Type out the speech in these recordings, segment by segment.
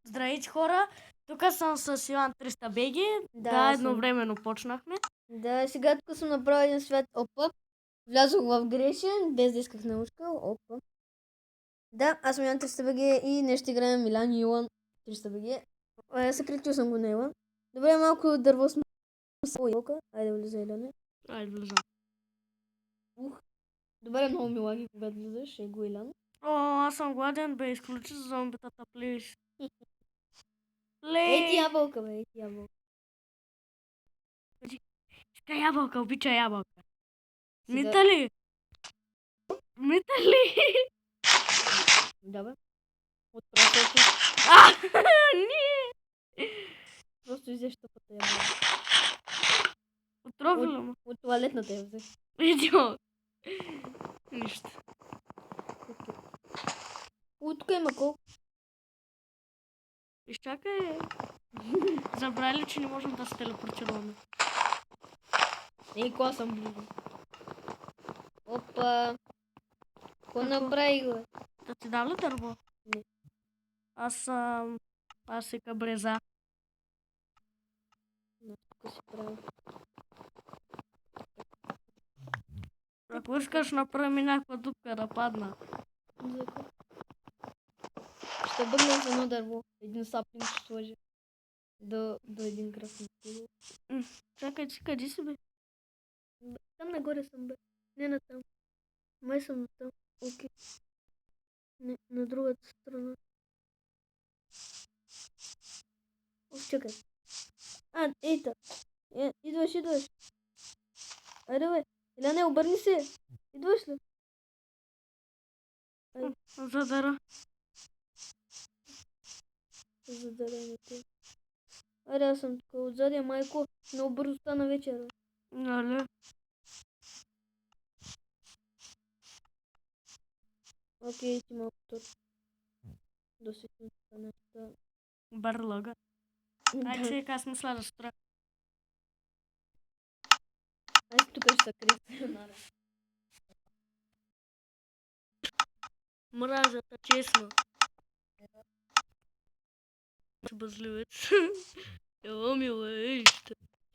Здравейте, хора! Тук съм с Иван 300 Беги. Да, едновременно почнахме. Да, сега тук съм направил един свят. Опа. Влязох в грешен, без да исках наушка. Опа. Да, аз съм Иван 300 БГ и днес ще играем Милан и Илан 300 БГ. Съкретил съм го на Илан. Добре, малко дърво сме. Айде влизай, Иляне. Айде, влизам. Добре, много ми лаги, когато влизаш. Го Илян. О, аз съм гладен, бе, изключи зомбитата, плиш. Ей ти ябълка, бе, ей ти ябълка. Иска ябълка, обича ябълка. Сега... Мита ли? Мита ли? Да, бе. От прасото. Не! Просто изеш тъпата ябълка. Отровила му. От туалетната я взех. Идиот. Нищо. Тук има колко. Изчакай. Забрали, че не можем да се телепортираме. Ей, кола съм близо. Опа. Какво направи, бе? Да ти дам ли дърво? Не. Аз си кабреза. Тук си прави. Ако искаш, направи ми някаква дупка да падна. Ще бъдна за едно дърво. Един саплинг ще сложи. До един красен стил. Чакай, ти къде си, бе? Там нагоре съм, бе. Не на там. Май съм на там. Окей. Не, на другата страна. Чакай. Ейта. Идваш. Айде, бе. Иляне, обърни се. Идваш ли? Задара. Задарянето. Айде, аз съм тук отзади, майко. Много бързо стана вечера. Нали? Окей, ти малко тор. До секундата неща. Барлага. Ай, човек, аз мисля да стра. Аз тук ще се крия. Мразята, честно. Бъзливец. Ела, мила,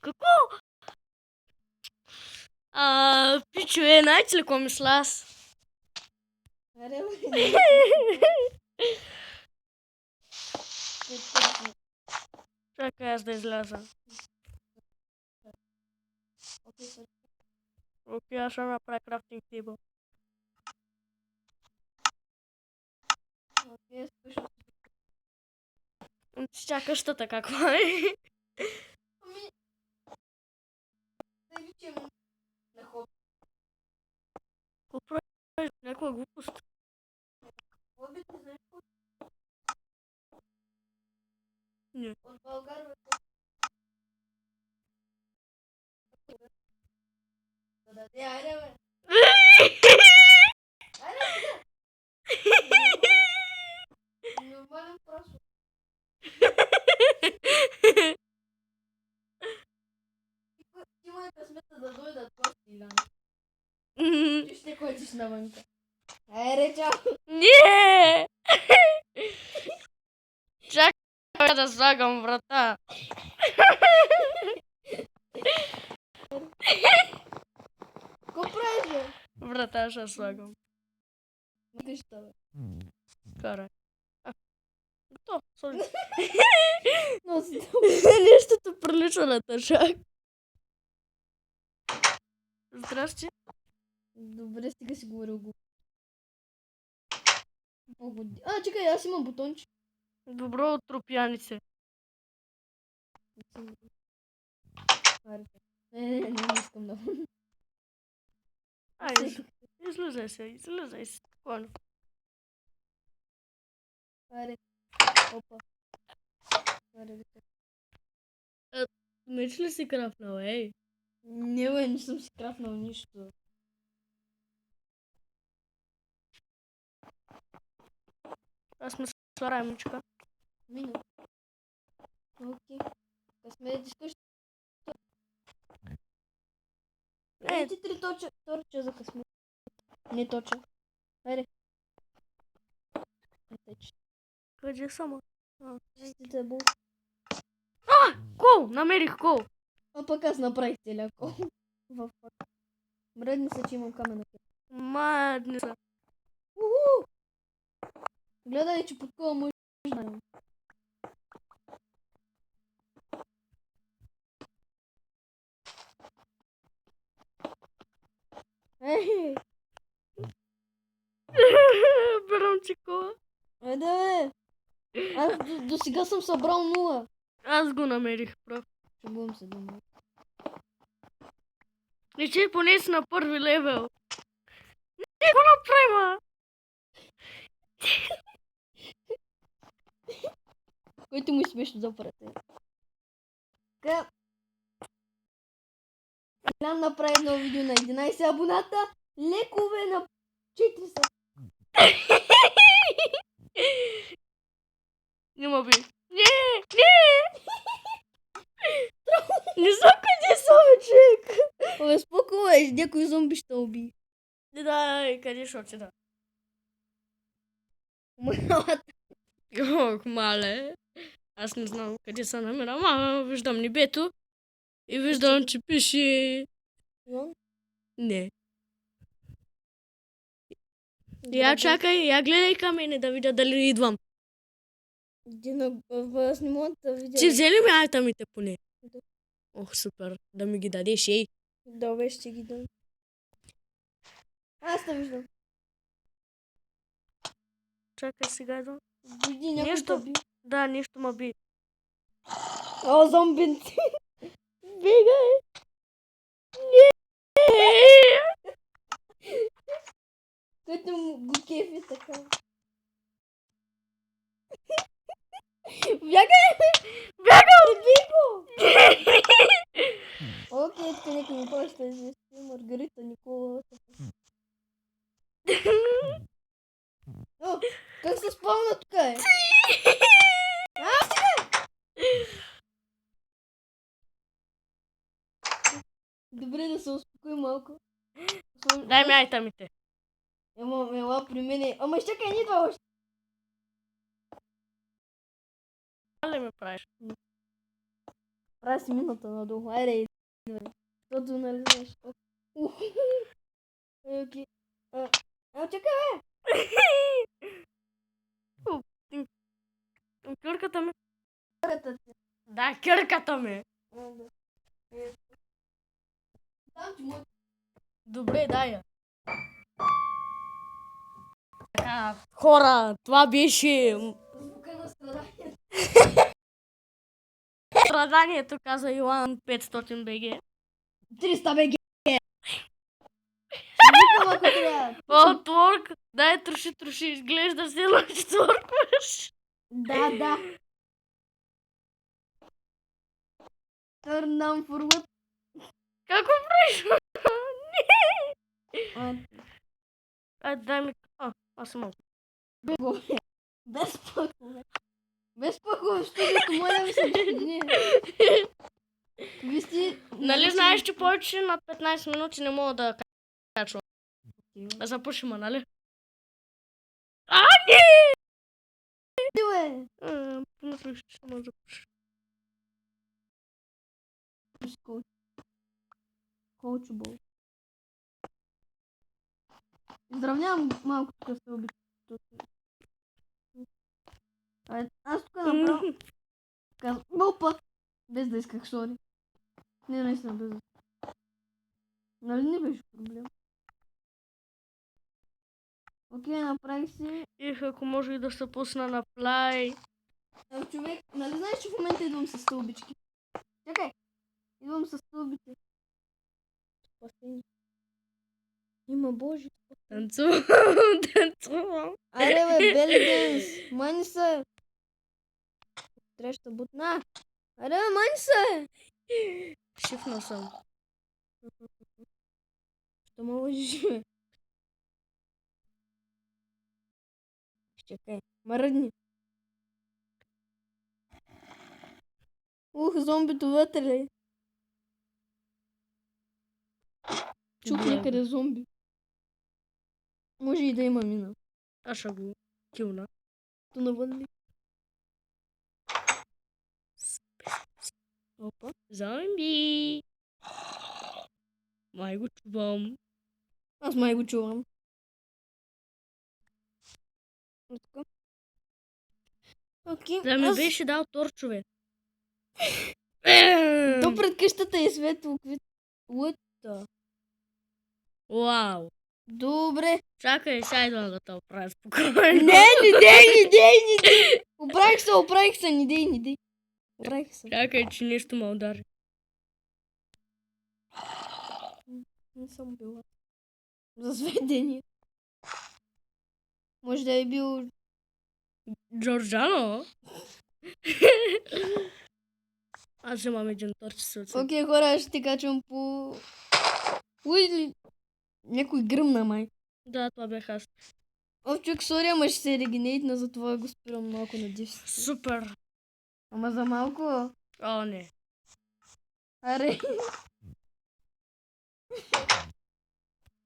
Какво? Пичове, знаете ли какво мисля аз? Чакай аз да изляза. Окей, аз ще направя крафтинг тейбъл. Ти чакаш тата каква е? Какво правиш? Някаква глупост. Не. От България. Айде, бе. Нормален просто. Ти му е късмета да дойдат просто, Иляна. Ти ще ходиш навънка. Айде, чао. Не! Чакай да слагам врата. Какво правиш, бе? Врата ще слагам. Ти що, бе? Карай. Готов, сложи. Нощото Нещото прилича на тъжак. Здрасти. Добре, стига си говорил го. Чакай, аз имам бутонче. Добро утро, пиянице. Не искам да. Излизай се. Спокойно. Аре. Опа. Аре. Меч ли си крафнал, ей? Не, бе, не съм си крафнал нищо. Аз ме рамичка. Мина. Окей. Късмет, искаш. Ти 3 торча за късмет. Не точа. Айде. Къде само? Честите бул. Кол! Намерих кол! А пък аз направих целия кол. Мръдни се, че имам камена. Мадница. Уху! Гледай, че под кола може да знаем. Ей! Берам ти кола. Айде бе! Аз до сега съм събрал 0. Аз го намерих, прав. Шегувам се дума. И че поне си на първи левел. Не го направи, Който му е смешно да прате. Така. Лян направи едно видео на 11 абоната. Лекове на 400. Нема би. Не! Не знам къде са, бе, човек. Абе, спокойно, някой зомби ще уби. Да, къде ще отида? Ох, мале. Аз не знам къде се намирам. Виждам небето. И виждам, че пише... Не. Я чакай, я гледай към мене да видя дали идвам. Аз не мога да видя. Ти взели ми айтамите поне? Да. Ох, супер. Да ми ги дадеш, ей. Добре, ще ги дам. Аз те виждам. Чакай сега идвам. Дойди някой Нещо. да би. Да, нещо ма би. О, зомбинци. Бегай! Не! Който му го кефи така. Бягай! Бягам! Биго! Окей, тук някой ми плаща извести. Маргарита Никола. О, как се спомня тук е? Добре да се успокои малко. Дай ми айтамите. Ела при мене. Ама чакай, не идва още. Какво ли ме правиш? Прави си мината надолу. Айде, идва. Защото нали знаеш. Окей. Чакай, Кърката ми. бе! Да, кърката ми. Там ти му. Добре, дай я. Така, хора, това беше Звука на страдание. страданието, каза Йоан 500 БГ. 300 БГ. Викам ако трябва. О, творк, дай троши, изглежда се едно, че творкваш. Да. Turn down for what? Какво правиш? А, Дай ми... Аз съм малко. Без пъхове. Без пъхове в студиото, моля ви се, дни. Вие Нали знаеш, че повече над 15 минути не мога да качвам. Запуши ма, нали? Не! Бе! Помислих, че ще ме запуши. Коучбол. Изравнявам малко тук се обича. Аз тук направо казвам, опа! Без да исках, сори. Не, наистина без да. Нали не беше проблем? Окей, направих си. Их, ако може и да се пусна на плай. Човек, нали знаеш, че в момента идвам с стълбички? Чакай! Идвам с стълбите. Спасение. Има Боже. Танцувам. Айде бе, бели денс. Мани се. Треща бутна. Айде бе, мани се. Шифнал съм. Що ме лъжиш, бе? Чакай. Мръдни. Зомбито вътре ли? Чух някъде зомби. Може и да има мина. Аз ще го килна. То навън ли? Опа. Зомби! Май го чувам. Аз май го чувам. Така. Окей, Да ми аз... беше дал торчове. То пред къщата е светло. What the... Вау! Добре. Чакай, сега идвам да те оправя спокойно. Не дей! Оправих се, не дей. Оправих се. Чакай, че нещо ме удари. Не съм била. За сведение. Може да е бил... Джорджано? Аз имам един торч с оцет. Окей, хора, ще качвам по... Уй, някой гръмна май. Да, това бях аз. Овчук, сори, ама ще се регенейтна, затова го спирам малко на 10. Супер. Ама за малко. О, не. Аре.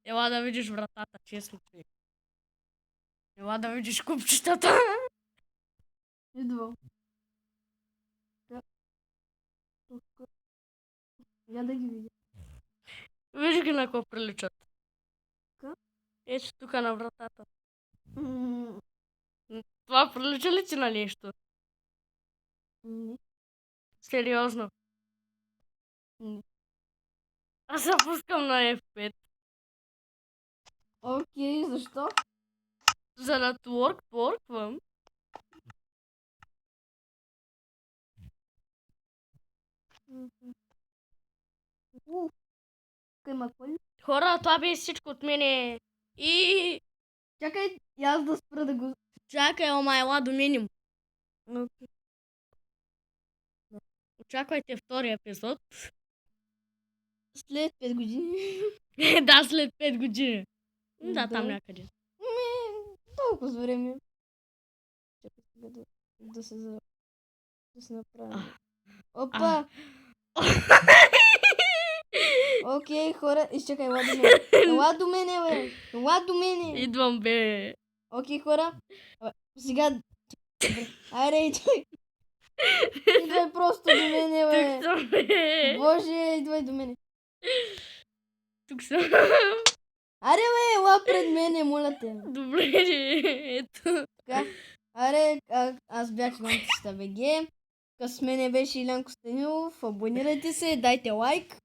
Ела да видиш вратата, честно ти. Ела да видиш купчетата. Идвам. Да. Тук. Я да ги видя. Виж ги на какво приличат. Така? Ето тук на вратата. М, Това прилича ли ти на нещо? Не. Сериозно. Не. Аз се пускам на F5. Окей, защо? За да творквам. Тук има коли. Хора, това бе всичко от мене. И... Чакай, и аз да спра да го... Чакай, ама ела до минимум. Окей. Очаквайте втори епизод. След 5 години. Да, след 5 години. Да, Да. там някъде. Толкова време. Чакай сега да се направим. Опа! Окей, хора, изчакай, ела до мене. Ела до мене, бе! Ела до мене! Идвам, бе. Окей, хора. Абе, сега... Добре. Айде, идвай. Идвай просто до мене, бе. Тук съм, бе. Боже, идвай до мене. Тук съм. Аре, бе, ела пред мене, моля те. Добре, ето. Така. Аре, аз бях Иван Тиста БГ. С мене беше Илян Костенилов. Абонирайте се, дайте лайк.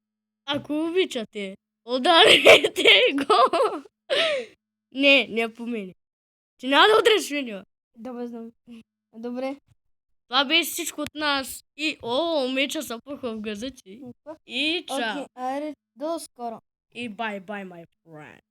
Ако обичате, ударете го. Не по мене. Ти няма да удреш мене. Добре, знам. Добре. Това беше всичко от нас. И, меча се пуха в газа ти. Опа. И чао. Окей, аре, до скоро. И bye, my friend.